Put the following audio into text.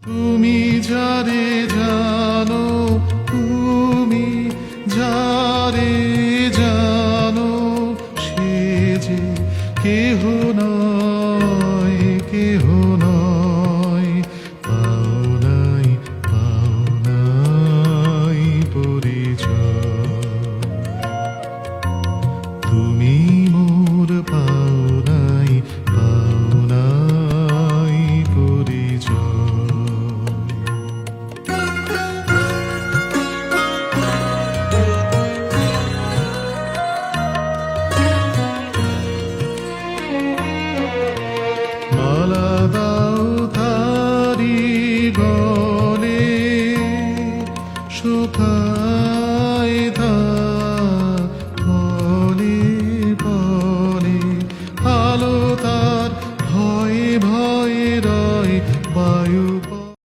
তুমি যারে জানো, তুমি যারে জানো, সে যে কেহ নয়, কেহ নয়। পাও নাই, পাও নাই পরিচয়। তুমি মোর পাও নাই, পাও নাই পরিচয়। মালা দাও তারি